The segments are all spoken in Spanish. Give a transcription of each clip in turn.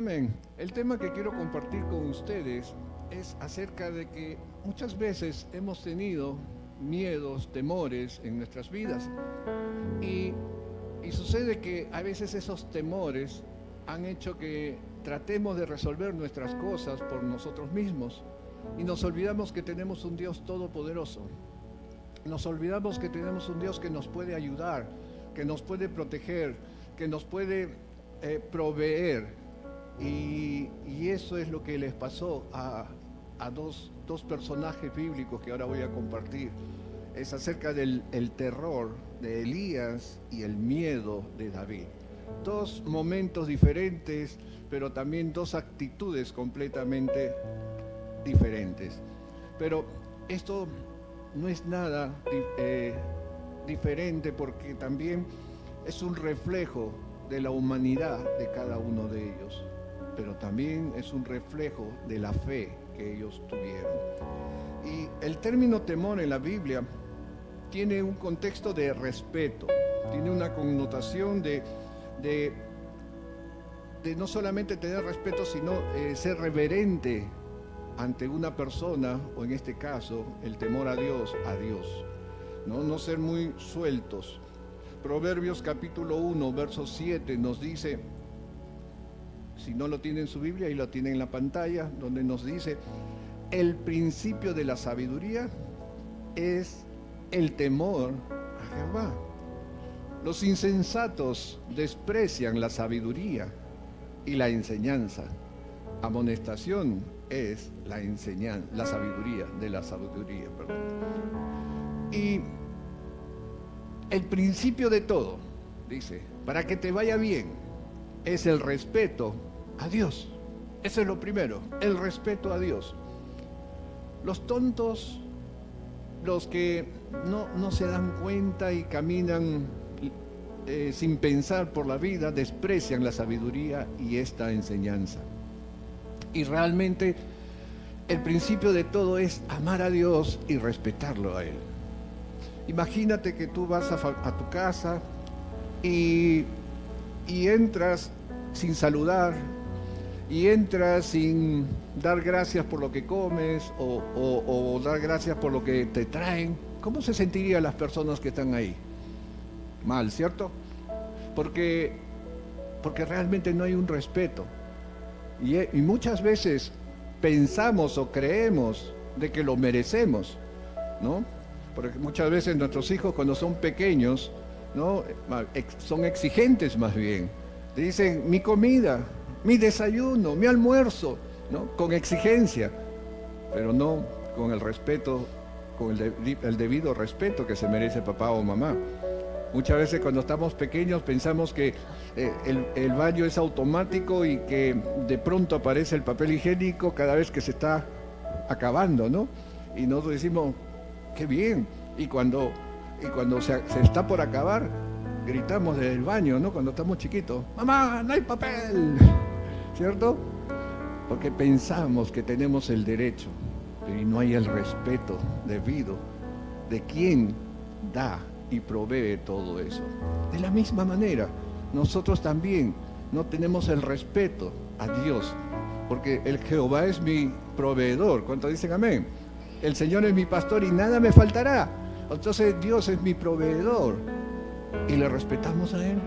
Amén. El tema que quiero compartir con ustedes es acerca de que muchas veces hemos tenido miedos, temores en nuestras vidas y, y sucede que a veces esos temores han hecho que tratemos de resolver nuestras cosas por nosotros mismos y nos olvidamos que tenemos un Dios todopoderoso. Nos olvidamos que tenemos un Dios que nos puede ayudar, que nos puede proteger, que nos puede proveer. Y eso es lo que les pasó a dos personajes bíblicos que ahora voy a compartir. Es acerca del terror de Elías y el miedo de David. Dos momentos diferentes, pero también dos actitudes completamente diferentes. Pero esto no es nada diferente, porque también es un reflejo de la humanidad de cada uno de ellos, pero también es un reflejo de la fe que ellos tuvieron. Y el término temor en la Biblia tiene un contexto de respeto, tiene una connotación de no solamente tener respeto, sino ser reverente ante una persona, o en este caso, el temor a Dios, no ser muy sueltos. Proverbios capítulo 1, verso 7 nos dice, si no lo tiene en su Biblia, ahí lo tiene en la pantalla, donde nos dice: el principio de la sabiduría es el temor a Jehová. Los insensatos desprecian la sabiduría y la enseñanza. Amonestación es la sabiduría, perdón. Y el principio de todo, dice, para que te vaya bien, es el respeto a Dios. Eso es lo primero, el respeto a Dios. Los tontos, los que no se dan cuenta y caminan sin pensar por la vida, desprecian la sabiduría y esta enseñanza. Y realmente el principio de todo es amar a Dios y respetarlo a Él. Imagínate que tú vas a tu casa y entras sin saludar, y entras sin dar gracias por lo que comes o dar gracias por lo que te traen. ¿Cómo se sentirían las personas que están ahí? Mal, ¿cierto? Porque realmente no hay un respeto. Y muchas veces pensamos o creemos de que lo merecemos, ¿no? Porque muchas veces nuestros hijos, cuando son pequeños, ¿no?, son exigentes más bien. Te dicen: mi comida, mi desayuno, mi almuerzo, ¿no?, con exigencia, pero no con el respeto, con el debido respeto que se merece papá o mamá. Muchas veces cuando estamos pequeños pensamos que el baño es automático y que de pronto aparece el papel higiénico cada vez que se está acabando, ¿no? Y nosotros decimos: qué bien. Y cuando se está por acabar, gritamos desde el baño, ¿no?, cuando estamos chiquitos: mamá, no hay papel, ¿cierto? Porque pensamos que tenemos el derecho, pero no hay el respeto debido de quien da y provee todo eso. De la misma manera, nosotros también no tenemos el respeto a Dios, porque el Jehová es mi proveedor. ¿Cuántos dicen amén? El Señor es mi pastor y nada me faltará. Entonces Dios es mi proveedor y le respetamos a Él.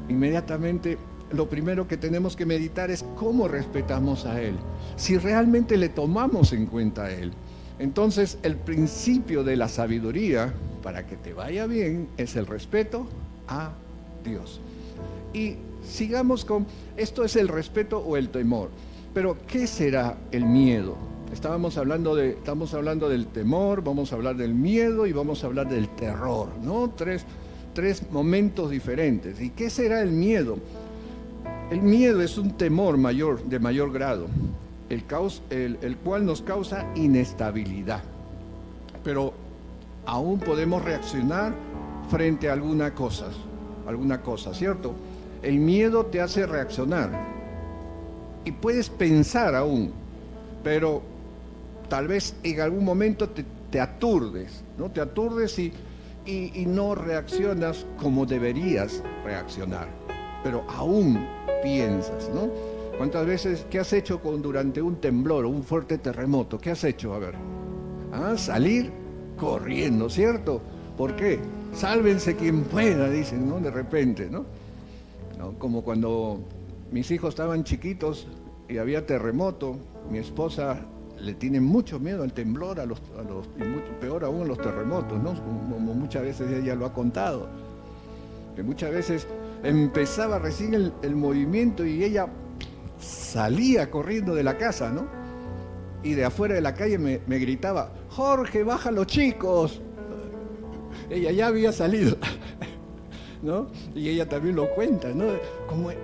Inmediatamente lo primero que tenemos que meditar es cómo respetamos a Él, si realmente le tomamos en cuenta a Él. Entonces el principio de la sabiduría para que te vaya bien es el respeto a Dios. Y sigamos con, esto es el respeto o el temor. Pero ¿qué será el miedo? Estamos hablando del temor, vamos a hablar del miedo y vamos a hablar del terror, ¿no? Tres momentos diferentes. ¿Y qué será el miedo? El miedo es un temor de mayor grado, el cual nos causa inestabilidad. Pero aún podemos reaccionar frente a alguna cosa, ¿cierto? El miedo te hace reaccionar y puedes pensar aún, pero tal vez en algún momento te aturdes, ¿no? Te aturdes y no reaccionas como deberías reaccionar. pero aún piensas, ¿no? ¿Cuántas veces, qué has hecho durante un temblor o un fuerte terremoto? ¿Qué has hecho? A ver, salir corriendo, ¿cierto? ¿Por qué? Sálvense quien pueda, dicen, ¿no? De repente, ¿no? Como cuando mis hijos estaban chiquitos y había terremoto, mi esposa le tiene mucho miedo al temblor, y mucho, peor aún a los terremotos, ¿no? Como muchas veces ella lo ha contado, que muchas veces empezaba recién el movimiento y ella salía corriendo de la casa, ¿no? Y de afuera de la calle me gritaba: Jorge, baja los chicos. Ella ya había salido, ¿no? Y ella también lo cuenta, ¿no?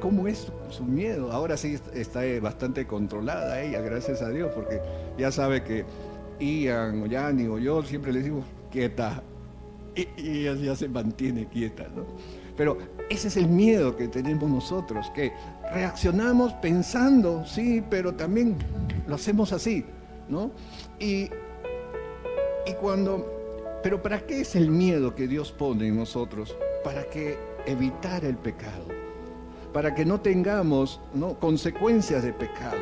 ¿Cómo es su miedo? Ahora sí está bastante controlada ella, gracias a Dios, porque ya sabe que Ian o Yanni o yo siempre le decimos quieta, y ella ya se mantiene quieta, ¿no? Pero ese es el miedo que tenemos nosotros, que reaccionamos pensando, sí, pero también lo hacemos así, ¿no? Pero ¿para qué es el miedo que Dios pone en nosotros? Para que evitar el pecado, para que no tengamos, ¿no?, consecuencias de pecado,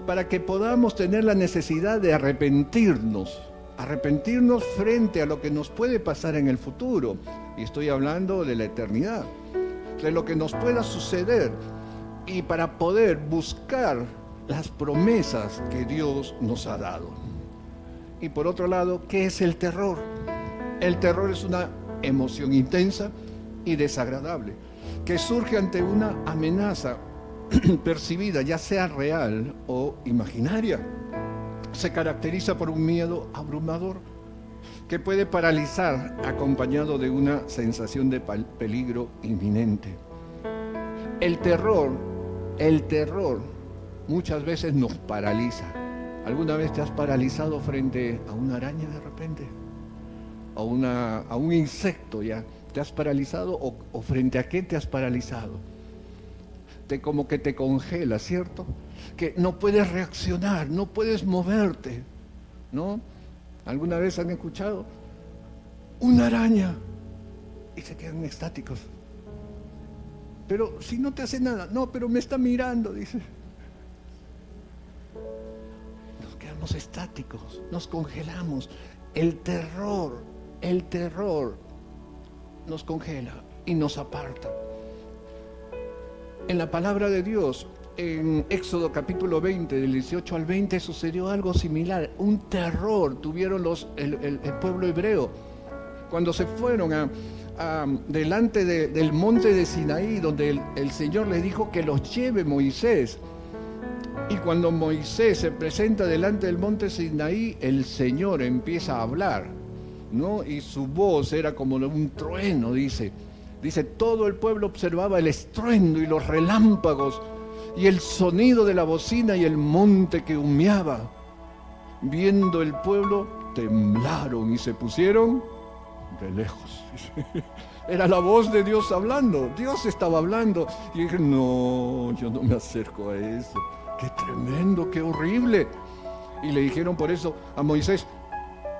para que podamos tener la necesidad de arrepentirnos frente a lo que nos puede pasar en el futuro. Y estoy hablando de la eternidad, de lo que nos pueda suceder, y para poder buscar las promesas que Dios nos ha dado. Y por otro lado, ¿qué es el terror? El terror es una emoción intensa y desagradable que surge ante una amenaza percibida, ya sea real o imaginaria. Se caracteriza por un miedo abrumador que puede paralizar, acompañado de una sensación de peligro inminente. El terror muchas veces nos paraliza. ¿Alguna vez te has paralizado frente a una araña de repente? A un insecto ya. ¿Te has paralizado o frente a qué te has paralizado? Como que te congela, ¿cierto? Que no puedes reaccionar, no puedes moverte, ¿no? ¿Alguna vez han escuchado? Una araña y se quedan estáticos. Pero si no te hace nada, no, pero me está mirando, dice. Nos quedamos estáticos, nos congelamos. El terror nos congela y nos aparta. En la palabra de Dios, en Éxodo capítulo 20, del 18 al 20, sucedió algo similar. Un terror tuvieron el pueblo hebreo cuando se fueron delante del monte de Sinaí, donde el Señor les dijo que los lleve Moisés. Y cuando Moisés se presenta delante del monte Sinaí, el Señor empieza a hablar, ¿no? Y su voz era como de un trueno, dice, todo el pueblo observaba el estruendo y los relámpagos y el sonido de la bocina y el monte que humeaba. Viendo el pueblo, temblaron y se pusieron de lejos. Era la voz de Dios hablando. Dios estaba hablando. Y dije, no, yo no me acerco a eso. Qué tremendo, qué horrible. Y le dijeron por eso a Moisés,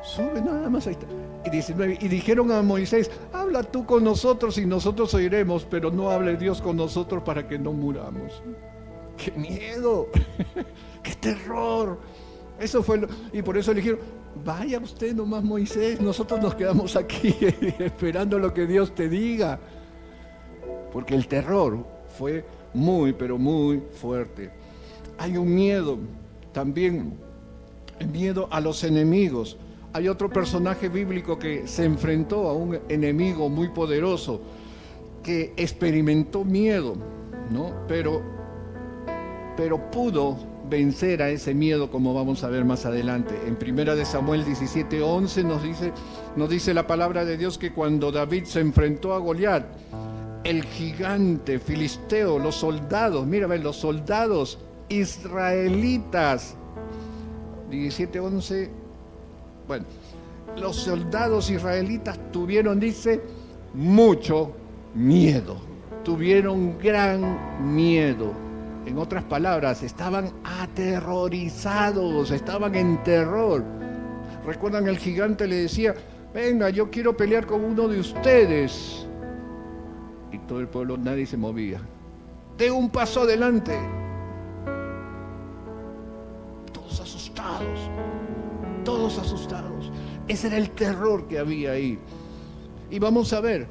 sube nada más, ahí está. Y 19, y dijeron a Moisés, habla tú con nosotros y nosotros oiremos, pero no hable Dios con nosotros para que no muramos. ¡Qué miedo! ¡Qué terror! Eso fue y por eso le dijeron, vaya usted nomás, Moisés, nosotros nos quedamos aquí esperando lo que Dios te diga. Porque el terror fue muy, pero muy fuerte. Hay un miedo también, el miedo a los enemigos. Hay otro personaje bíblico que se enfrentó a un enemigo muy poderoso, que experimentó miedo, ¿no? Pero pudo vencer a ese miedo, como vamos a ver más adelante. En 1 Samuel 17:11 nos dice la palabra de Dios que cuando David se enfrentó a Goliat, el gigante filisteo, los soldados, mírame, los soldados israelitas, 17:11, bueno, los soldados israelitas tuvieron, dice, mucho miedo, tuvieron gran miedo. En otras palabras, estaban aterrorizados, estaban en terror. ¿Recuerdan? El gigante le decía, venga, yo quiero pelear con uno de ustedes. Y todo el pueblo, nadie se movía. dé un paso adelante. Todos asustados. Ese era el terror que había ahí. Y vamos a ver,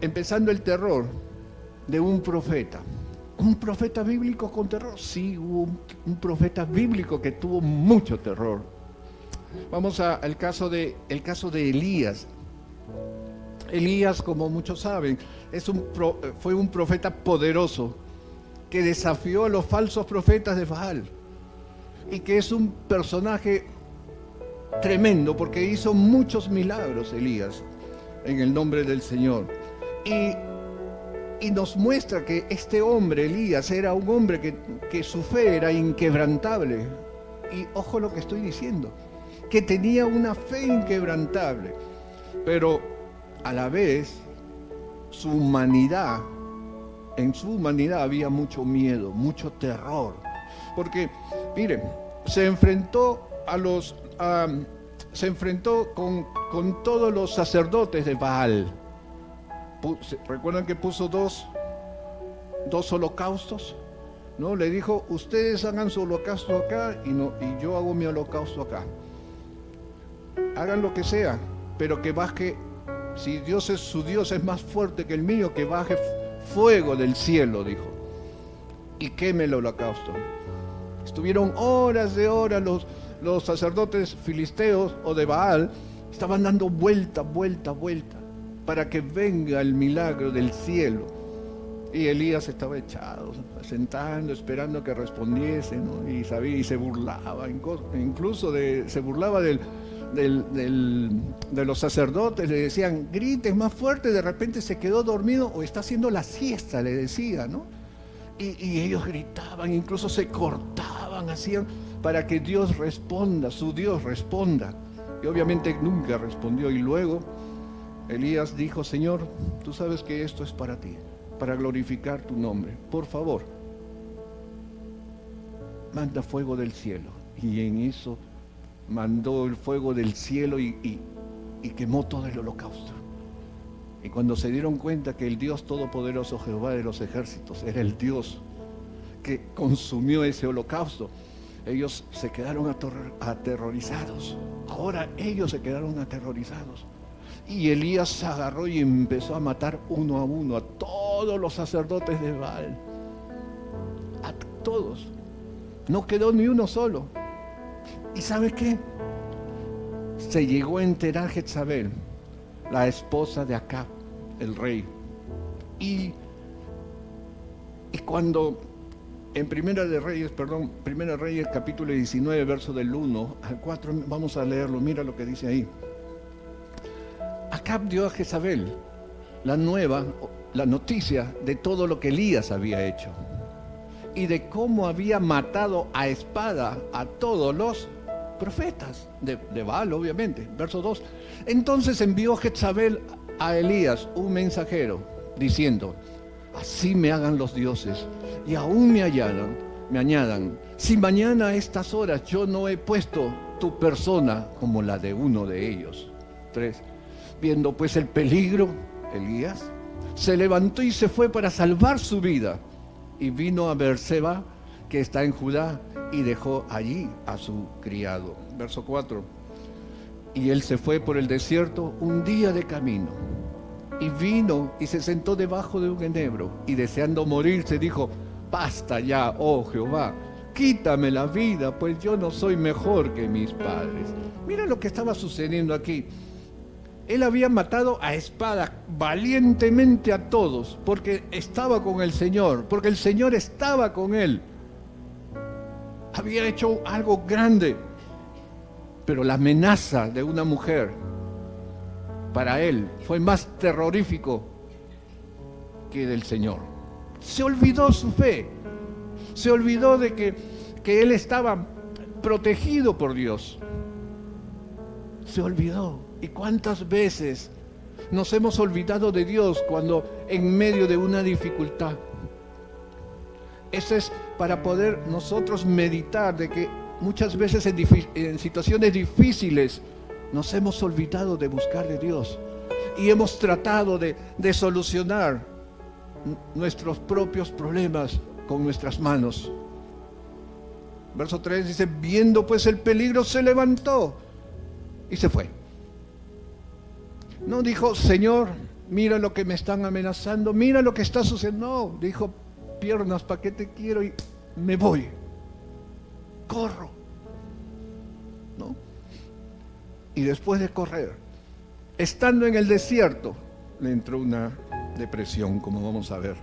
empezando el terror de un profeta. ¿Un profeta bíblico con terror? Sí, hubo un profeta bíblico que tuvo mucho terror. Vamos al caso de Elías. Elías, como muchos saben, fue un profeta poderoso que desafió a los falsos profetas de Baal y que es un personaje tremendo porque hizo muchos milagros Elías en el nombre del Señor. Y nos muestra que este hombre, Elías, era un hombre que su fe era inquebrantable. Y ojo lo que estoy diciendo, que tenía una fe inquebrantable, pero a la vez en su humanidad había mucho miedo, mucho terror. Porque, miren, se enfrentó con todos los sacerdotes de Baal. ¿Recuerdan que puso dos holocaustos? ¿No? Le dijo, ustedes hagan su holocausto acá y yo hago mi holocausto acá. Hagan lo que sea, pero que baje, si su Dios es más fuerte que el mío, que baje fuego del cielo, dijo, y queme el holocausto. Estuvieron horas de horas los sacerdotes filisteos o de Baal, estaban dando vuelta para que venga el milagro del cielo. Y Elías estaba echado, sentando, esperando que respondiese, ¿no? Y se burlaba, incluso se burlaba de los sacerdotes. Le decían, grites más fuerte, de repente se quedó dormido o está haciendo la siesta, le decía, ¿no? Y ellos gritaban, incluso se cortaban, hacían para que Dios responda, su Dios responda. Y obviamente nunca respondió. Y luego Elías dijo, Señor, tú sabes que esto es para ti, para glorificar tu nombre. Por favor, manda fuego del cielo. Y en eso mandó el fuego del cielo y quemó todo el holocausto. Y cuando se dieron cuenta que el Dios Todopoderoso, Jehová de los ejércitos, era el Dios que consumió ese holocausto, ellos se quedaron aterrorizados. Ahora ellos se quedaron aterrorizados. Y Elías se agarró y empezó a matar uno a uno a todos los sacerdotes de Baal. A todos. No quedó ni uno solo. ¿Y sabe qué? Se llegó a enterar Jezabel, la esposa de Acab, el rey. Y cuando en Primera Reyes, capítulo 19, verso del 1 al 4, vamos a leerlo, mira lo que dice ahí. Acab dio a Jezabel la noticia de todo lo que Elías había hecho y de cómo había matado a espada a todos los profetas de Baal, obviamente. Verso 2. Entonces envió Jezabel a Elías un mensajero diciendo, así me hagan los dioses y aún me añadan, si mañana a estas horas yo no he puesto tu persona como la de uno de ellos. 3. Viendo pues el peligro, Elías se levantó y se fue para salvar su vida y vino a Beerseba, que está en Judá, y dejó allí a su criado. Verso 4. Y él se fue por el desierto un día de camino y vino y se sentó debajo de un enebro y deseando morirse dijo, basta ya, oh Jehová, quítame la vida, pues yo no soy mejor que mis padres. Mira lo que estaba sucediendo aquí. Él había matado a espada valientemente a todos porque estaba con el Señor, porque el Señor estaba con él. Había hecho algo grande, pero la amenaza de una mujer para él fue más terrorífico que del Señor. Se olvidó su fe, se olvidó de que él estaba protegido por Dios. Se olvidó. ¿Y cuántas veces nos hemos olvidado de Dios cuando en medio de una dificultad? Eso es para poder nosotros meditar de que muchas veces en situaciones difíciles nos hemos olvidado de buscar de Dios y hemos tratado de solucionar nuestros propios problemas con nuestras manos. Verso 3 dice, viendo pues el peligro, se levantó y se fue. No dijo, Señor, mira lo que me están amenazando, mira lo que está sucediendo. No, dijo, piernas, ¿para qué te quiero? Y me voy, corro, ¿no? Y después de correr, estando en el desierto, le entró una depresión, como vamos a ver.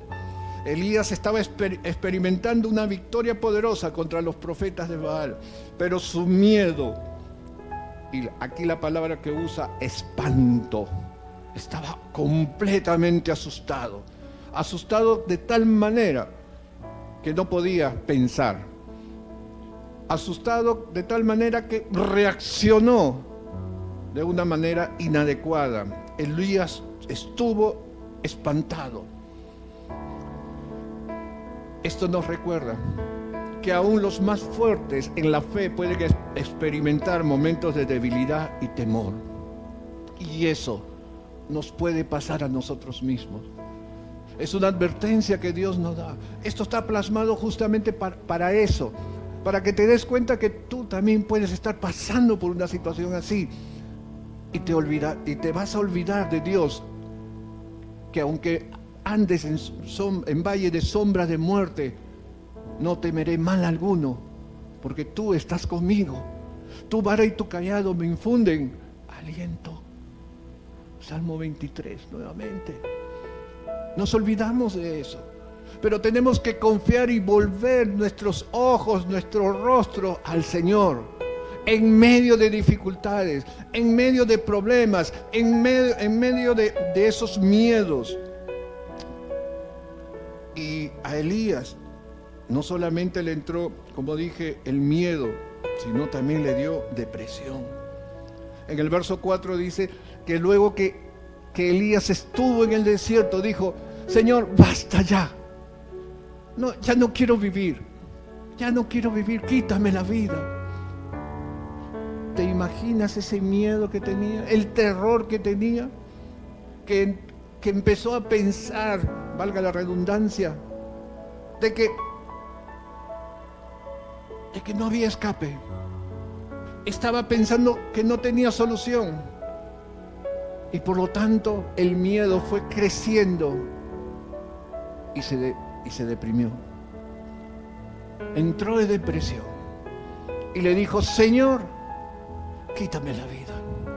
Elías estaba experimentando una victoria poderosa contra los profetas de Baal, pero su miedo, y aquí la palabra que usa, espanto, estaba completamente asustado de tal manera que no podía pensar, asustado de tal manera que reaccionó de una manera inadecuada. Elías estuvo espantado. Esto nos recuerda que aún los más fuertes en la fe pueden experimentar momentos de debilidad y temor. Y eso nos puede pasar a nosotros mismos. Es una advertencia que Dios nos da. Esto está plasmado justamente para eso, para que te des cuenta que tú también puedes estar pasando por una situación así y te vas a olvidar de Dios, que aunque andes en valle de sombra de muerte, no temeré mal alguno, porque tú estás conmigo. Tu vara y tu cayado me infunden aliento. Salmo 23, nuevamente. Nos olvidamos de eso, pero tenemos que confiar y volver nuestros ojos, nuestro rostro al Señor, en medio de dificultades, en medio de problemas, en medio de esos miedos. Y a Elías no solamente le entró, como dije, el miedo, sino también le dio depresión. En el verso 4 dice que luego que Elías estuvo en el desierto, dijo, Señor, basta ya. No, ya no quiero vivir. Ya no quiero vivir, quítame la vida. ¿Te imaginas ese miedo que tenía? El terror que tenía, que empezó a pensar, valga la redundancia, de que no había escape. Estaba pensando que no tenía solución. Y por lo tanto el miedo fue creciendo y se deprimió. Entró en depresión y le dijo, Señor, quítame la vida.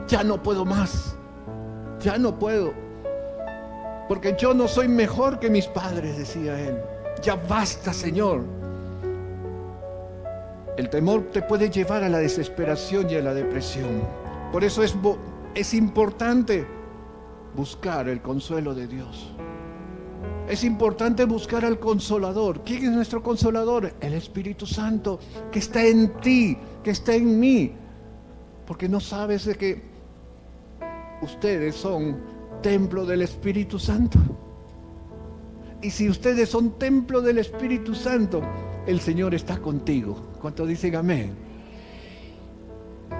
Ya no puedo más. Ya no puedo. Porque yo no soy mejor que mis padres, decía él. Ya basta, Señor. El temor te puede llevar a la desesperación y a la depresión. Por eso es importante buscar el consuelo de Dios. Es importante buscar al Consolador. ¿Quién es nuestro Consolador? El Espíritu Santo, que está en ti, que está en mí. Porque no sabes de que ustedes son templo del Espíritu Santo. Y si ustedes son templo del Espíritu Santo, el Señor está contigo. ¿Cuántos dicen amén?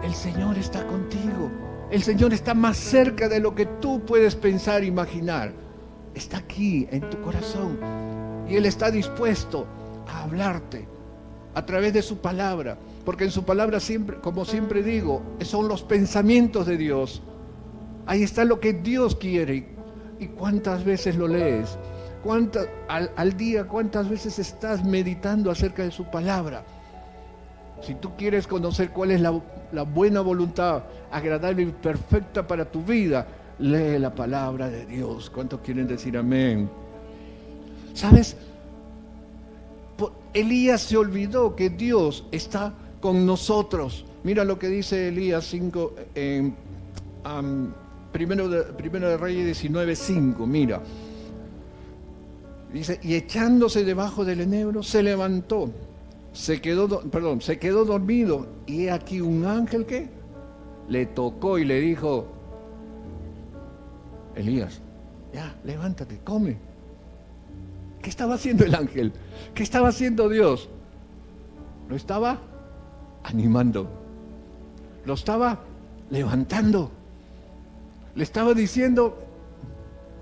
El Señor está contigo. El Señor está más cerca de lo que tú puedes pensar, imaginar. Está aquí en tu corazón. Y Él está dispuesto a hablarte a través de su palabra. Porque en su palabra siempre, como siempre digo, son los pensamientos de Dios. Ahí está lo que Dios quiere. ¿Y cuántas veces lo lees? Al día, cuántas veces estás meditando acerca de su palabra? Si tú quieres conocer cuál es la buena voluntad, agradable y perfecta para tu vida, lee la palabra de Dios. ¿Cuántos quieren decir amén? ¿Sabes? Elías se olvidó que Dios está con nosotros. Mira lo que dice Elías 5, Primero de Reyes 19:5. Mira. Dice, y echándose debajo del enebro, se levantó, se quedó dormido, y he aquí un ángel que le tocó y le dijo, Elías, ya, levántate, come. ¿Qué estaba haciendo el ángel? ¿Qué estaba haciendo Dios? Lo estaba animando, lo estaba levantando, le estaba diciendo,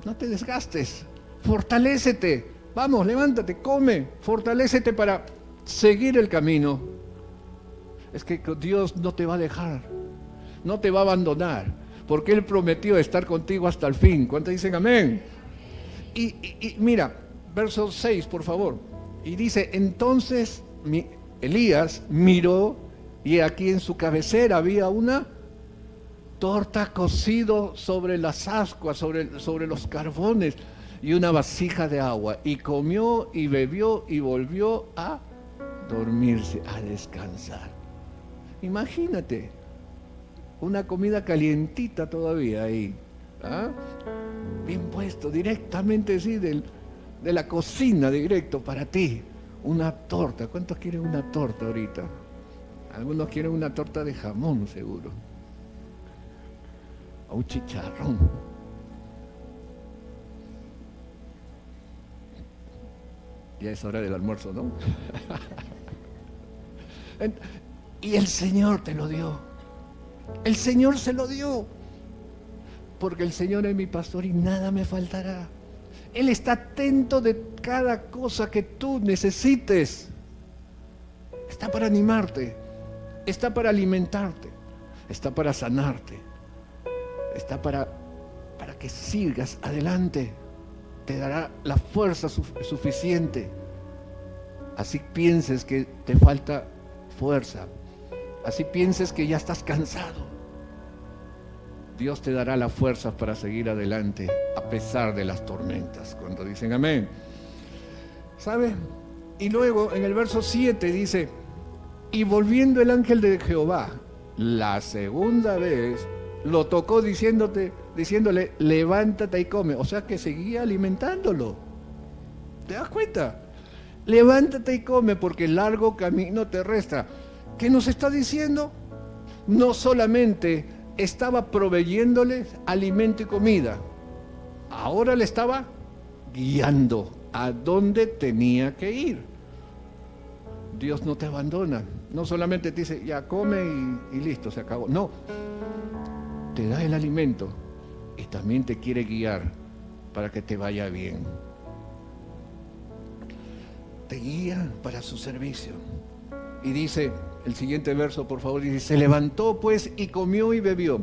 no te desgastes, fortalécete, vamos, levántate, come, fortalécete para seguir el camino. Es que Dios no te va a dejar, no te va a abandonar, porque Él prometió estar contigo hasta el fin. ¿Cuántos dicen amén? Y mira, verso 6, por favor. Y dice, entonces Elías miró y aquí en su cabecera había una torta cocido sobre las ascuas, sobre los carbones y una vasija de agua. Y comió y bebió y volvió a dormirse, a descansar. Imagínate, una comida calientita todavía ahí, ¿ah? Bien puesto, directamente así de la cocina, directo para ti. Una torta. ¿Cuántos quieren una torta ahorita? Algunos quieren una torta de jamón, seguro. O un chicharrón. Ya es hora del almuerzo, ¿no? Y el Señor te lo dio. El Señor se lo dio. Porque el Señor es mi pastor y nada me faltará. Él está atento de cada cosa que tú necesites. Está para animarte. Está para alimentarte. Está para sanarte. Está para que sigas adelante. Te dará la fuerza suficiente. Así pienses que te falta fuerza. Así pienses que ya estás cansado. Dios te dará la fuerza para seguir adelante a pesar de las tormentas. Cuando dicen amén. ¿Sabe? Y luego en el verso 7 dice, y volviendo el ángel de Jehová la segunda vez, lo tocó diciéndole, levántate y come. O sea que seguía alimentándolo. ¿Te das cuenta? Levántate y come porque el largo camino te resta. ¿Qué nos está diciendo? No solamente estaba proveyéndole alimento y comida, ahora le estaba guiando a dónde tenía que ir. Dios no te abandona, no solamente te dice, ya come y listo, se acabó. No, te da el alimento y también te quiere guiar para que te vaya bien. Te guía para su servicio. Y dice, el siguiente verso, por favor, dice, se levantó pues y comió y bebió.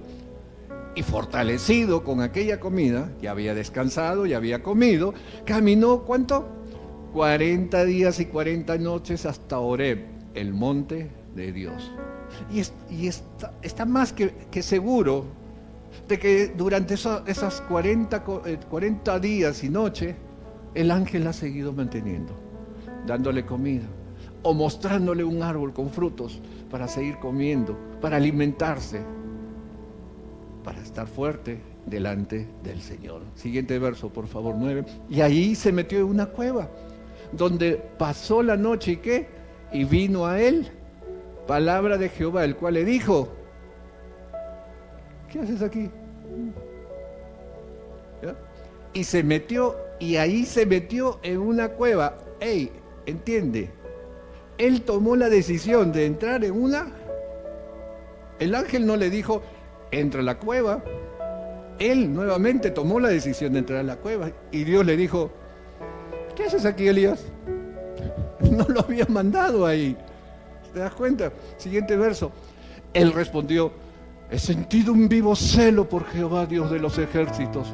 Y fortalecido con aquella comida, ya había descansado, ya había comido, caminó, ¿cuánto? 40 días y 40 noches hasta Horeb, el monte de Dios. Y está más que seguro de que durante esas 40 días y noches, el ángel ha seguido manteniendo, dándole comida, o mostrándole un árbol con frutos para seguir comiendo, para alimentarse, para estar fuerte delante del Señor. Siguiente verso, por favor, 9. Y ahí se metió en una cueva, donde pasó la noche, ¿y qué? Y vino a él palabra de Jehová, el cual le dijo, ¿qué haces aquí? ¿Ya? Y se metió, y ahí se metió en una cueva. ¡Ey! ¿Entiende? Él tomó la decisión de entrar en una. El ángel no le dijo, entra a la cueva. Él nuevamente tomó la decisión de entrar a la cueva. Y Dios le dijo, ¿qué haces aquí, Elías? No lo había mandado ahí. ¿Te das cuenta? Siguiente verso. Él respondió, he sentido un vivo celo por Jehová, Dios de los ejércitos,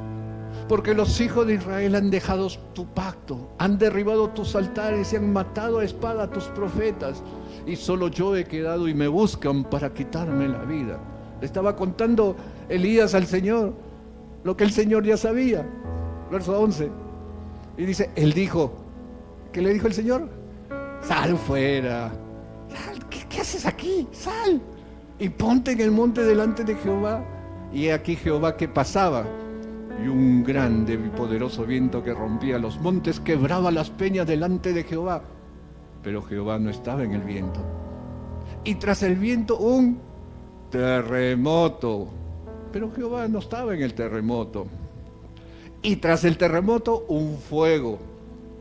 porque los hijos de Israel han dejado tu pacto, han derribado tus altares y han matado a espada a tus profetas, y solo yo he quedado y me buscan para quitarme la vida. Le estaba contando Elías al Señor lo que el Señor ya sabía. Verso 11. Y dice, él dijo, ¿qué le dijo el Señor? Sal fuera. Sal, ¿qué haces aquí? Sal y ponte en el monte delante de Jehová. Y aquí Jehová que pasaba, y un grande y poderoso viento que rompía los montes quebraba las peñas delante de Jehová. Pero Jehová no estaba en el viento. Y tras el viento un terremoto. Pero Jehová no estaba en el terremoto. Y tras el terremoto un fuego.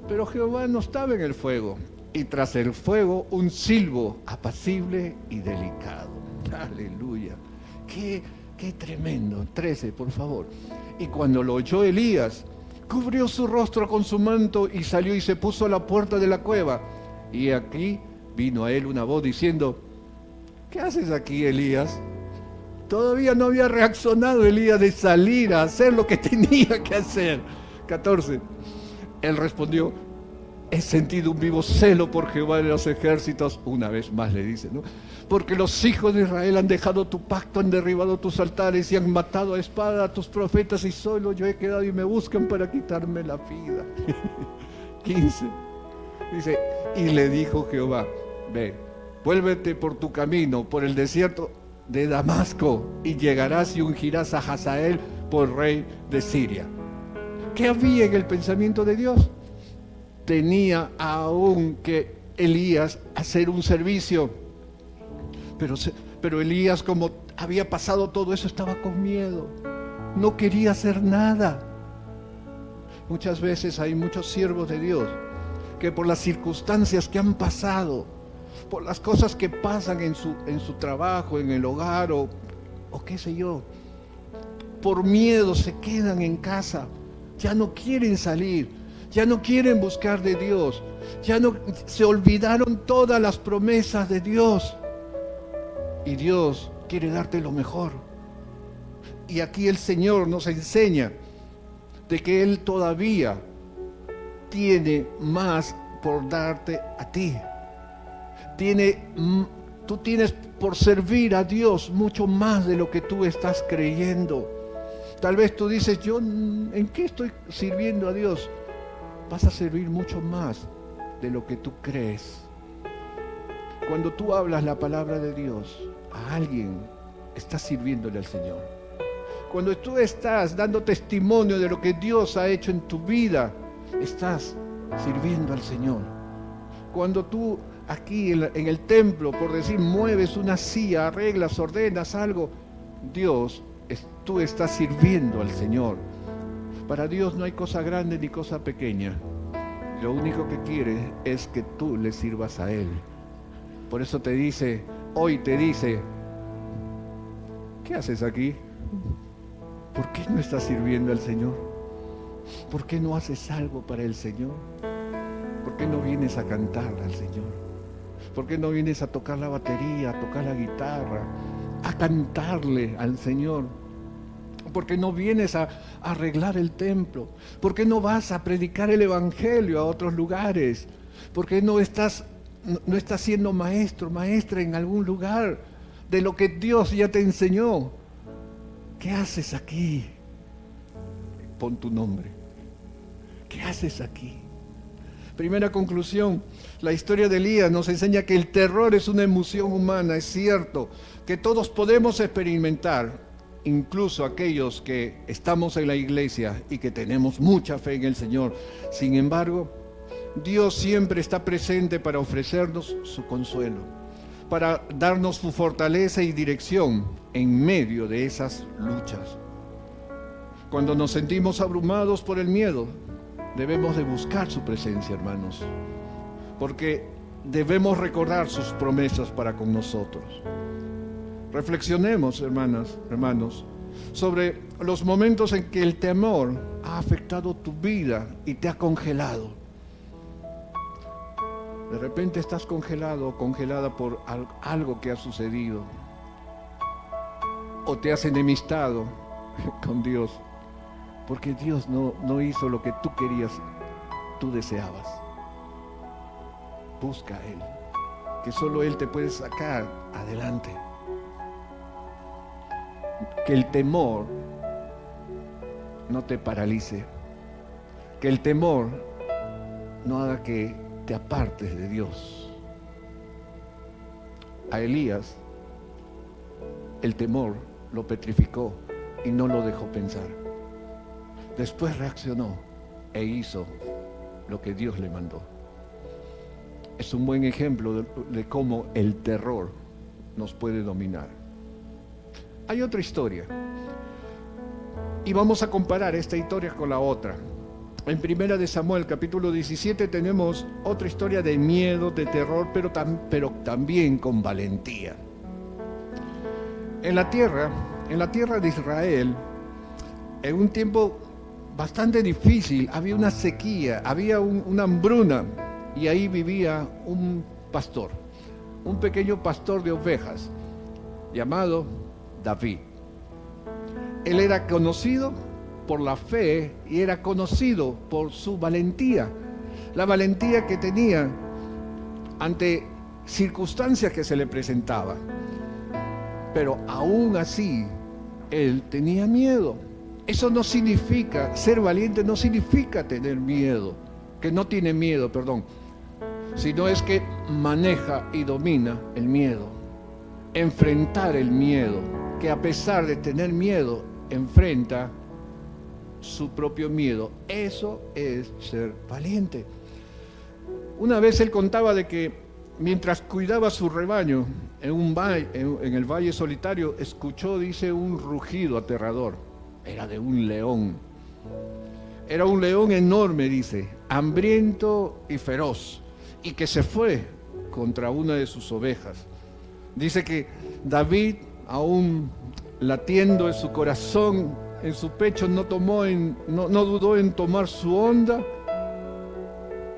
Pero Jehová no estaba en el fuego. Y tras el fuego un silbo apacible y delicado. Aleluya. Qué tremendo. 13, por favor. Y cuando lo oyó Elías, cubrió su rostro con su manto y salió y se puso a la puerta de la cueva. Y aquí vino a él una voz diciendo: ¿qué haces aquí, Elías? Todavía no había reaccionado Elías de salir a hacer lo que tenía que hacer. 14. Él respondió: he sentido un vivo celo por Jehová de los ejércitos. Una vez más le dice, ¿no? Porque los hijos de Israel han dejado tu pacto, han derribado tus altares y han matado a espada a tus profetas, y solo yo he quedado y me buscan para quitarme la vida. 15. Dice: y le dijo Jehová: ve, vuélvete por tu camino, por el desierto de Damasco, y llegarás y ungirás a Hazael por rey de Siria. ¿Qué había en el pensamiento de Dios? Tenía aún que Elías hacer un servicio, pero Elías, como había pasado todo eso, estaba con miedo, no quería hacer nada. Muchas veces hay muchos siervos de Dios que por las circunstancias que han pasado, por las cosas que pasan en su trabajo, en el hogar o qué sé yo, por miedo se quedan en casa, ya no quieren salir, ya no quieren buscar de Dios, ya no, se olvidaron todas las promesas de Dios, y Dios quiere darte lo mejor. Y aquí el Señor nos enseña de que Él todavía tiene más por darte a ti. Tú tienes por servir a Dios mucho más de lo que tú estás creyendo. Tal vez tú dices: yo, ¿en qué estoy sirviendo a Dios? Vas a servir mucho más de lo que tú crees. Cuando tú hablas la palabra de Dios a alguien, estás sirviéndole al Señor. Cuando tú estás dando testimonio de lo que Dios ha hecho en tu vida, estás sirviendo al Señor. Cuando tú aquí en el templo, por decir, mueves una silla, arreglas, ordenas algo, tú estás sirviendo al Señor. Para Dios no hay cosa grande ni cosa pequeña. Lo único que quiere es que tú le sirvas a Él. Por eso hoy te dice: ¿qué haces aquí? ¿Por qué no estás sirviendo al Señor? ¿Por qué no haces algo para el Señor? ¿Por qué no vienes a cantar al Señor? ¿Por qué no vienes a tocar la batería, a tocar la guitarra, a cantarle al Señor? ¿Por qué no vienes a arreglar el templo? ¿Por qué no vas a predicar el evangelio a otros lugares? ¿Por qué no estás siendo maestro, maestra en algún lugar de lo que Dios ya te enseñó? ¿Qué haces aquí? Pon tu nombre. ¿Qué haces aquí? Primera conclusión: la historia de Elías nos enseña que el terror es una emoción humana. Es cierto que todos podemos experimentar, incluso aquellos que estamos en la iglesia y que tenemos mucha fe en el Señor. Sin embargo, Dios siempre está presente para ofrecernos su consuelo, para darnos su fortaleza y dirección en medio de esas luchas. Cuando nos sentimos abrumados por el miedo, debemos de buscar su presencia, hermanos, porque debemos recordar sus promesas para con nosotros. Reflexionemos, hermanos, sobre los momentos en que el temor ha afectado tu vida y te ha congelado. De repente estás congelado o congelada por algo que ha sucedido, o te has enemistado con Dios, porque Dios no hizo lo que tú querías, tú deseabas. Busca a Él, que solo Él te puede sacar adelante. Que el temor no te paralice, que el temor no haga que te apartes de Dios. A Elías el temor lo petrificó y no lo dejó pensar. Después reaccionó e hizo lo que Dios le mandó. Es un buen ejemplo de cómo el terror nos puede dominar. Hay otra historia, y vamos a comparar esta historia con la otra. En Primera de Samuel, capítulo 17, tenemos otra historia de miedo, de terror, pero también con valentía. En la tierra de Israel, en un tiempo bastante difícil, había una sequía, había una hambruna, y ahí vivía un pastor, un pequeño pastor de ovejas, llamado David. Él era conocido por la fe y era conocido por su valentía, la valentía que tenía ante circunstancias que se le presentaban. Pero aún así, él tenía miedo. Eso no significa, ser valiente no significa tener miedo, que no tiene miedo, perdón, sino es que maneja y domina el miedo, enfrentar el miedo, que a pesar de tener miedo, enfrenta su propio miedo. Eso es ser valiente. Una vez él contaba de que mientras cuidaba su rebaño en el valle solitario, escuchó, dice, un rugido aterrador. Era de un león. Era un león enorme, dice, hambriento y feroz, y que se fue contra una de sus ovejas. Dice que David, aún latiendo en su corazón, en su pecho, no dudó en tomar su honda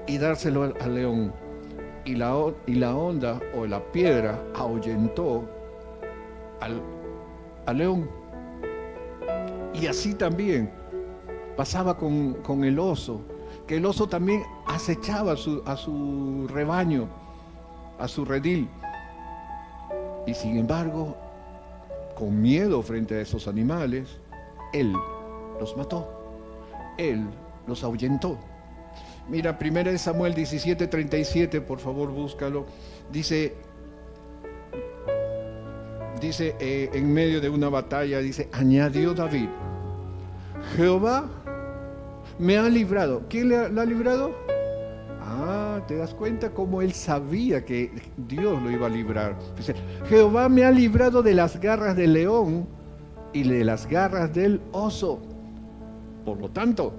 y dárselo al león. Y la honda o la piedra ahuyentó al león. Y así también pasaba con el oso, que el oso también acechaba a su rebaño, a su redil. Y sin embargo, con miedo frente a esos animales, él los mató, él los ahuyentó. Mira, 1 Samuel 17:37, por favor, búscalo. Dice en medio de una batalla, dice, añadió David, Jehová me ha librado. ¿Quién la ha librado? ¿Te das cuenta cómo él sabía que Dios lo iba a librar? Dice, Jehová me ha librado de las garras del león y de las garras del oso. Por lo tanto,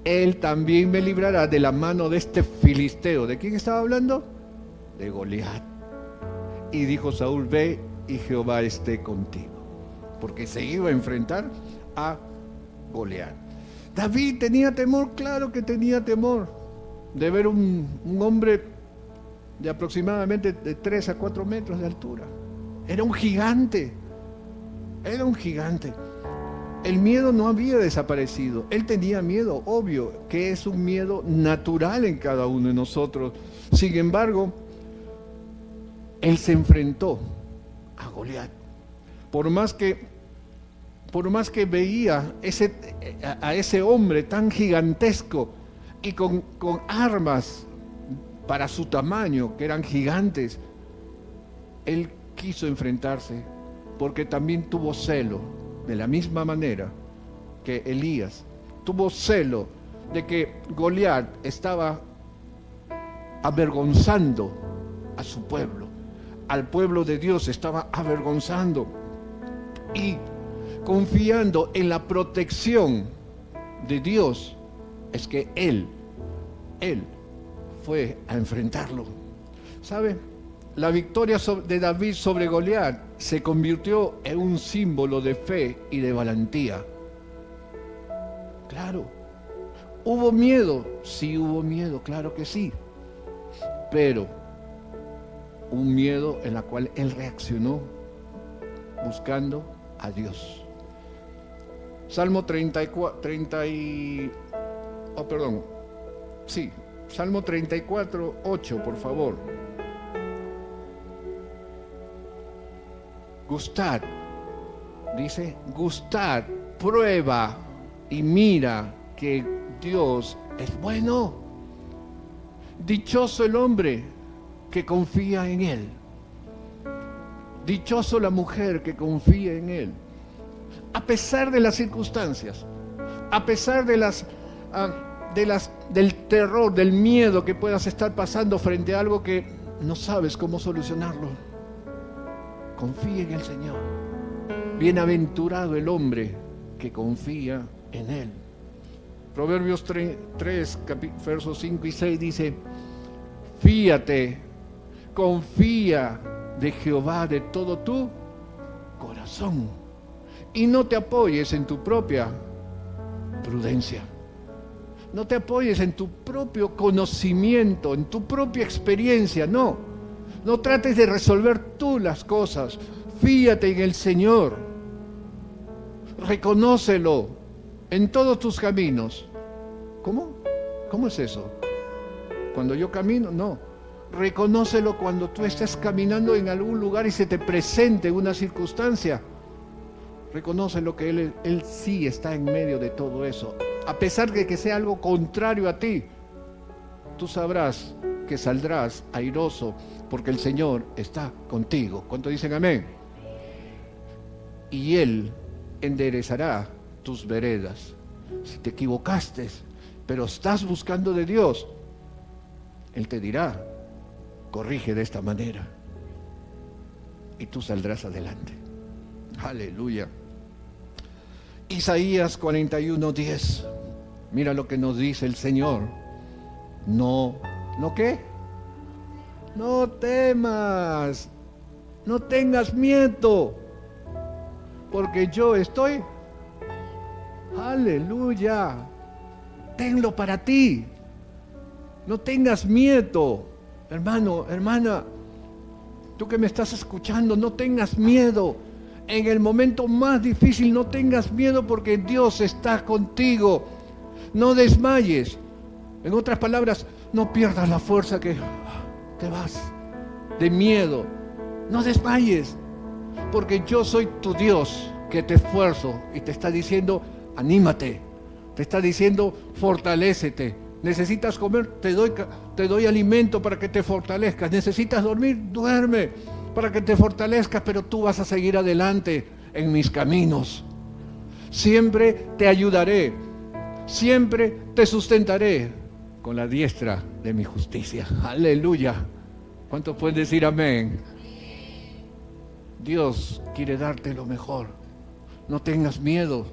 él también me librará de la mano de este filisteo. ¿De quién estaba hablando? De Goliat. Y dijo Saúl, ve y Jehová esté contigo, porque se iba a enfrentar a Goliat. David tenía temor, claro que tenía temor de ver un hombre de aproximadamente de 3 a 4 metros de altura. Era un gigante, era un gigante. El miedo no había desaparecido. Él tenía miedo, obvio, que es un miedo natural en cada uno de nosotros. Sin embargo, él se enfrentó a Goliat. Por más que veía a ese hombre tan gigantesco y con armas para su tamaño, que eran gigantes, él quiso enfrentarse porque también tuvo celo, de la misma manera que Elías tuvo celo de que Goliat estaba avergonzando a su pueblo, al pueblo de Dios estaba avergonzando, y confiando en la protección de Dios, es que él fue a enfrentarlo. ¿Sabe? La victoria de David sobre Goliat se convirtió en un símbolo de fe y de valentía. Claro, ¿hubo miedo? Sí, hubo miedo, claro que sí. Pero un miedo en el cual él reaccionó buscando a Dios. Salmo 34:8, por favor. Gustad, dice, gustad, prueba y mira que Dios es bueno. Dichoso el hombre que confía en Él. Dichoso la mujer que confía en Él. A pesar de las circunstancias, a pesar del terror, del miedo que puedas estar pasando frente a algo que no sabes cómo solucionarlo, confía en el Señor. Bienaventurado el hombre que confía en Él. Proverbios 3, versos 5 y 6 dice, fíate, confía de Jehová de todo tu corazón y no te apoyes en tu propia prudencia. No te apoyes en tu propio conocimiento, en tu propia experiencia, no. No trates de resolver tú las cosas. Fíate en el Señor. Reconócelo en todos tus caminos. ¿Cómo? ¿Cómo es eso? Cuando yo camino, no. Reconócelo cuando tú estés caminando en algún lugar y se te presente una circunstancia. Reconócelo que Él sí está en medio de todo eso. A pesar de que sea algo contrario a ti, tú sabrás que saldrás airoso porque el Señor está contigo. ¿Cuánto dicen amén? Y Él enderezará tus veredas. Si te equivocaste, pero estás buscando de Dios, Él te dirá, corrige de esta manera. Y tú saldrás adelante. Aleluya. Isaías 41:10. Mira lo que nos dice el Señor. ¿No qué? No temas, no tengas miedo, porque yo estoy. Aleluya. Tenlo para ti. No tengas miedo. Hermano, hermana, tú que me estás escuchando, no tengas miedo. En el momento más difícil no tengas miedo porque Dios está contigo. No desmayes. En otras palabras, no pierdas la fuerza que te vas de miedo. No desmayes, porque yo soy tu Dios que te esfuerzo y te está diciendo, anímate. Te está diciendo, fortalécete. Necesitas comer, te doy alimento para que te fortalezcas. Necesitas dormir, duerme para que te fortalezcas, pero tú vas a seguir adelante en mis caminos. Siempre te ayudaré, siempre te sustentaré con la diestra de mi justicia. Aleluya. ¿Cuántos pueden decir amén? Dios quiere darte lo mejor. No tengas miedo.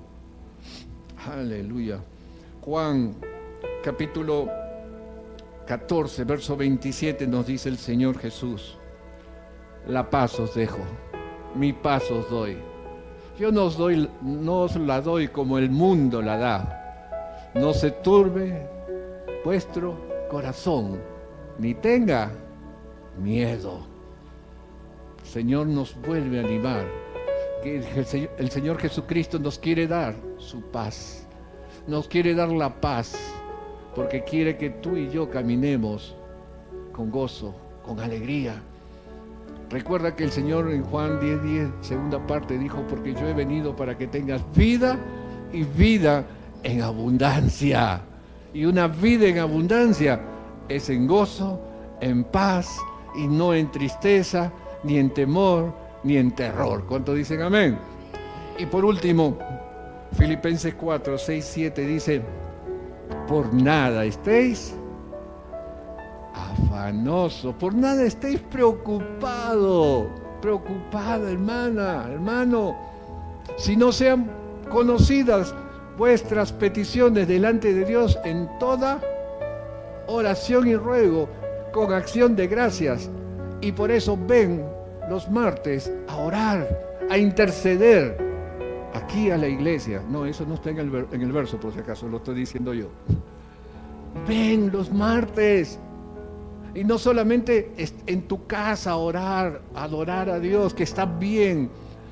Aleluya. Juan capítulo 14, verso 27 nos dice el Señor Jesús: la paz os dejo, mi paz os doy. Yo no os la doy como el mundo la da. No se turbe vuestro corazón, ni tenga miedo. El Señor nos vuelve a animar, que el Señor Jesucristo nos quiere dar su paz, nos quiere dar la paz, porque quiere que tú y yo caminemos con gozo, con alegría. Recuerda que el Señor en Juan 10:10, segunda parte, dijo, porque yo he venido para que tengas vida y vida en abundancia. Y una vida en abundancia es en gozo, en paz y no en tristeza, ni en temor, ni en terror. ¿Cuántos dicen amén? Y por último, Filipenses 4:6-7 dice, por nada estéis afanoso, por nada estéis preocupada, hermana, hermano, si no sean conocidas vuestras peticiones delante de Dios en toda oración y ruego, con acción de gracias. Y por eso ven los martes a orar, a interceder aquí a la iglesia. No, eso no está en el verso, por si acaso, lo estoy diciendo yo. Ven los martes. Y no solamente en tu casa a orar, a adorar a Dios, que está bien,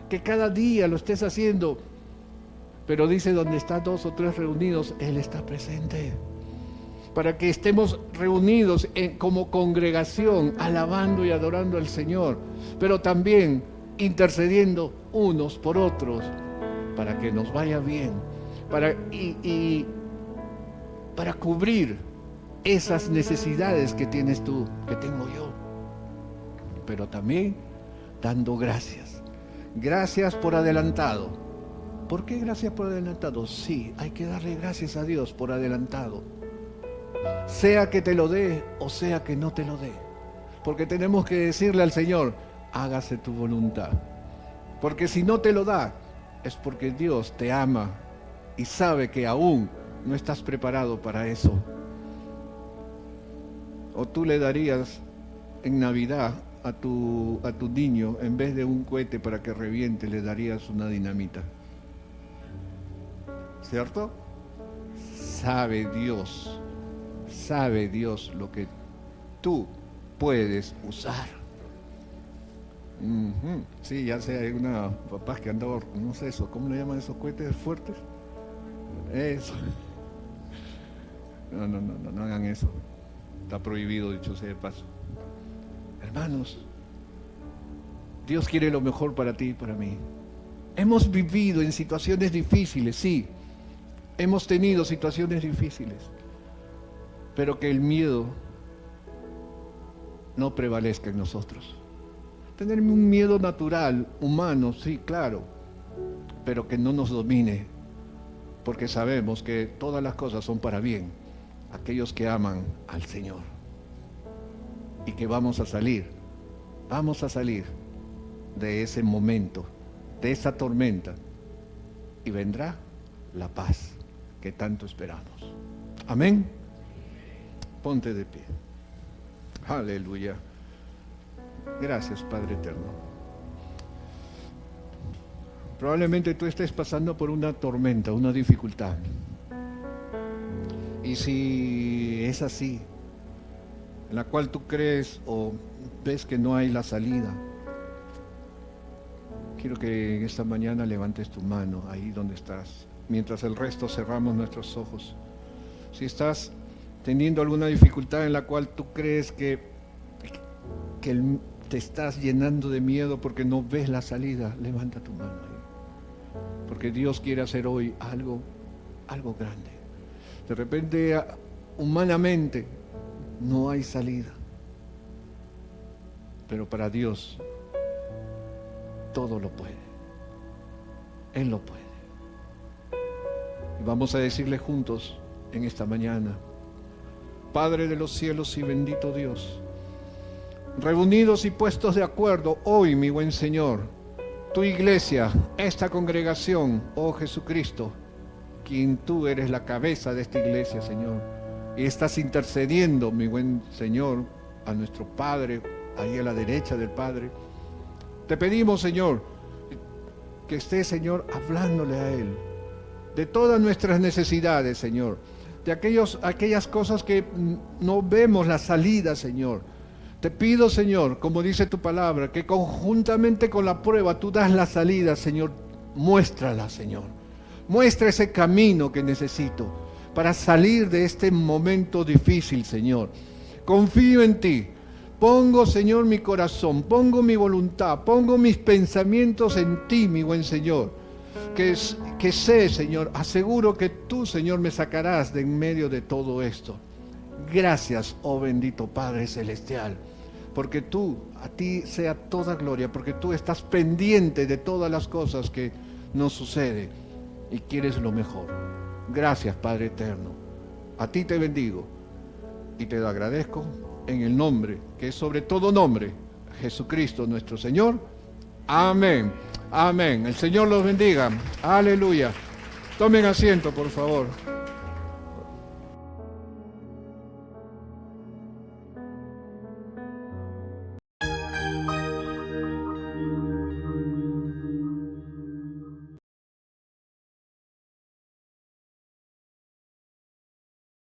que cada día lo estés haciendo. Pero dice, donde están 2 o 3 reunidos, Él está presente. Para que estemos reunidos como congregación, alabando y adorando al Señor, pero también intercediendo unos por otros, para que nos vaya bien, para cubrir esas necesidades que tienes tú, que tengo yo, pero también dando gracias. Gracias por adelantado. ¿Por qué gracias por adelantado? Sí, hay que darle gracias a Dios por adelantado. Sea que te lo dé o sea que no te lo dé. Porque tenemos que decirle al Señor, hágase tu voluntad. Porque si no te lo da, es porque Dios te ama y sabe que aún no estás preparado para eso. O tú le darías en Navidad a tu niño, en vez de un cohete para que reviente, le darías una dinamita. ¿Cierto? sabe Dios lo que tú puedes usar. Sí, ya sé, hay una papás que andaba, no sé eso, ¿cómo le llaman esos cohetes fuertes? Eso. No hagan eso. Está prohibido, dicho sea de paso. Hermanos, Dios quiere lo mejor para ti y para mí. Hemos vivido en situaciones difíciles, sí. Hemos tenido situaciones difíciles. Pero que el miedo no prevalezca en nosotros. Tener un miedo natural, humano, sí, claro, pero que no nos domine, porque sabemos que todas las cosas son para bien, aquellos que aman al Señor, y que vamos a salir de ese momento, de esa tormenta, y vendrá la paz que tanto esperamos. Amén. Ponte de pie. Aleluya. Gracias, Padre eterno. Probablemente tú estés pasando por una tormenta, una dificultad. Y si es así, en la cual tú crees o ves que no hay la salida, quiero que en esta mañana levantes tu mano ahí donde estás, mientras el resto cerramos nuestros ojos. Si estás teniendo alguna dificultad en la cual tú crees que te estás llenando de miedo porque no ves la salida, levanta tu mano ahí. Porque Dios quiere hacer hoy algo grande. De repente, humanamente, no hay salida. Pero para Dios, todo lo puede. Él lo puede. Y vamos a decirle juntos en esta mañana: Padre de los cielos y bendito Dios, reunidos y puestos de acuerdo hoy, mi buen Señor, tu iglesia, esta congregación, oh Jesucristo, quien tú eres la cabeza de esta iglesia, Señor, y estás intercediendo, mi buen Señor, a nuestro Padre, ahí a la derecha del Padre. Te pedimos, Señor, que estés, Señor, hablándole a Él de todas nuestras necesidades, Señor, de aquellas cosas que no vemos la salida, Señor. Te pido, Señor, como dice tu palabra, que conjuntamente con la prueba tú das la salida, Señor. Muéstrala, Señor. Muestra ese camino que necesito para salir de este momento difícil, Señor. Confío en ti. Pongo, Señor, mi corazón, pongo mi voluntad, pongo mis pensamientos en ti, mi buen Señor. Que sé, Señor, aseguro que tú, Señor, me sacarás de en medio de todo esto. Gracias, oh bendito Padre Celestial, porque a ti sea toda gloria, porque tú estás pendiente de todas las cosas que nos suceden y quieres lo mejor. Gracias, Padre eterno. A ti te bendigo y te lo agradezco en el nombre, que es sobre todo nombre, Jesucristo nuestro Señor. Amén. Amén. El Señor los bendiga. Aleluya. Tomen asiento, por favor.